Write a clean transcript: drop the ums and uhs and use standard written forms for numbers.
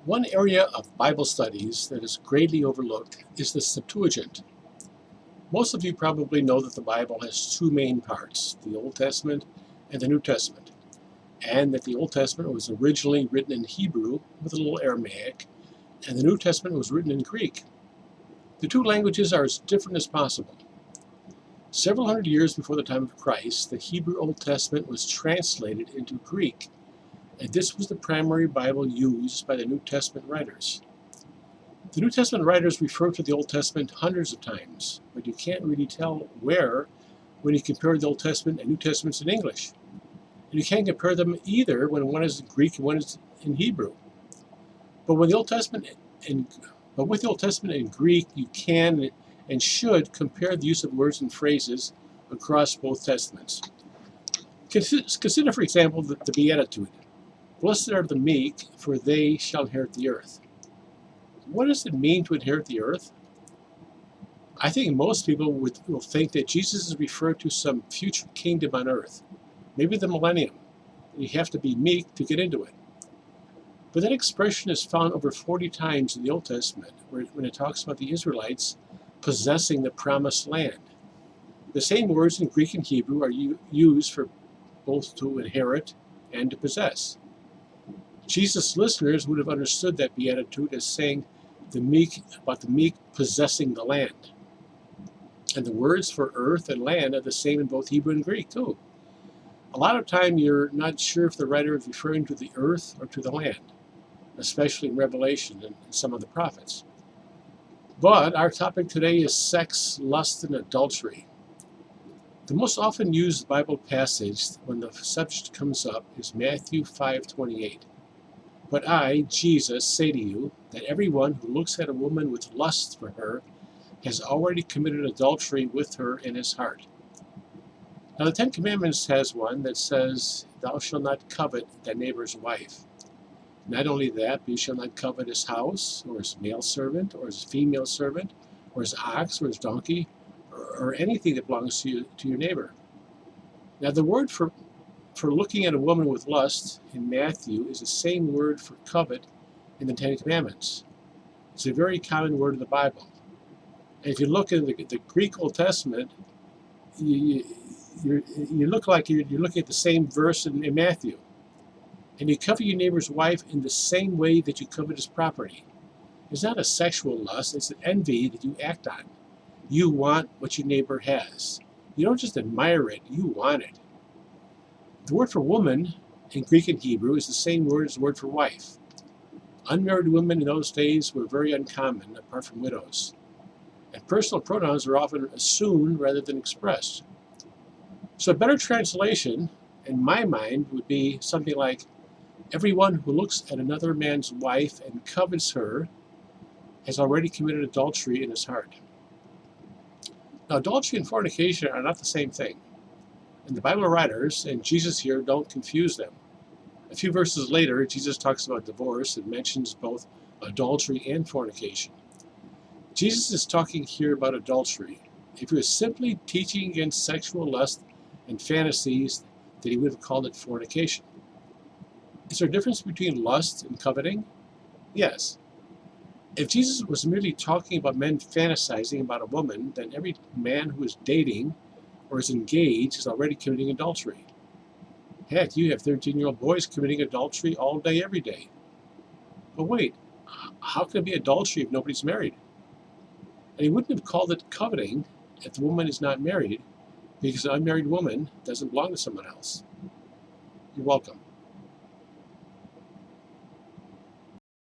One area of Bible studies that is greatly overlooked is the Septuagint. Most of you probably know that the Bible has two main parts, the Old Testament and the New Testament, and that the Old Testament was originally written in Hebrew with a little Aramaic, and the New Testament was written in Greek. The two languages are as different as possible. Several hundred years before the time of Christ, the Hebrew Old Testament was translated into Greek, and this was the primary Bible used by the New Testament writers. The New Testament writers refer to the Old Testament hundreds of times, but you can't really tell where when you compare the Old Testament and New Testaments in English. And you can't compare them either when one is in Greek and one is in Hebrew. But with the Old Testament in Greek, you can and should compare the use of words and phrases across both testaments. Consider, for example, the Beatitude. Blessed are the meek, for they shall inherit the earth. What does it mean to inherit the earth? I think most people will think that Jesus is referred to some future kingdom on earth, maybe the millennium. You have to be meek to get into it. But that expression is found over 40 times in the Old Testament, when it talks about the Israelites possessing the promised land. The same words in Greek and Hebrew are used for both to inherit and to possess. Jesus' listeners would have understood that beatitude as saying about the meek possessing the land. And the words for earth and land are the same in both Hebrew and Greek too. A lot of time you're not sure if the writer is referring to the earth or to the land, especially in Revelation and some of the prophets. But our topic today is sex, lust, and adultery. The most often used Bible passage when the subject comes up is Matthew 5:28. But I, Jesus, say to you that everyone who looks at a woman with lust for her has already committed adultery with her in his heart. Now the Ten Commandments has one that says, thou shalt not covet thy neighbor's wife. Not only that, but you shall not covet his house, or his male servant, or his female servant, or his ox, or his donkey, or anything that belongs to your neighbor. Now the word for looking at a woman with lust in Matthew is the same word for covet in the Ten Commandments. It's a very common word in the Bible. And if you look in the Greek Old Testament, you look like you're looking at the same verse in Matthew. And you covet your neighbor's wife in the same way that you covet his property. It's not a sexual lust, it's an envy that you act on. You want what your neighbor has. You don't just admire it, you want it. The word for woman in Greek and Hebrew is the same word as the word for wife. Unmarried women in those days were very uncommon, apart from widows. And personal pronouns are often assumed rather than expressed. So a better translation, in my mind, would be something like, everyone who looks at another man's wife and covets her has already committed adultery in his heart. Now, adultery and fornication are not the same thing. And the Bible writers, and Jesus here, don't confuse them. A few verses later, Jesus talks about divorce and mentions both adultery and fornication. Jesus is talking here about adultery. If he was simply teaching against sexual lust and fantasies, then he would have called it fornication. Is there a difference between lust and coveting? Yes. If Jesus was merely talking about men fantasizing about a woman, then every man who is dating or is engaged is already committing adultery. Heck, you have 13-year-old boys committing adultery all day, every day. But wait, how can it be adultery if nobody's married? And he wouldn't have called it coveting if the woman is not married, because an unmarried woman doesn't belong to someone else. You're welcome.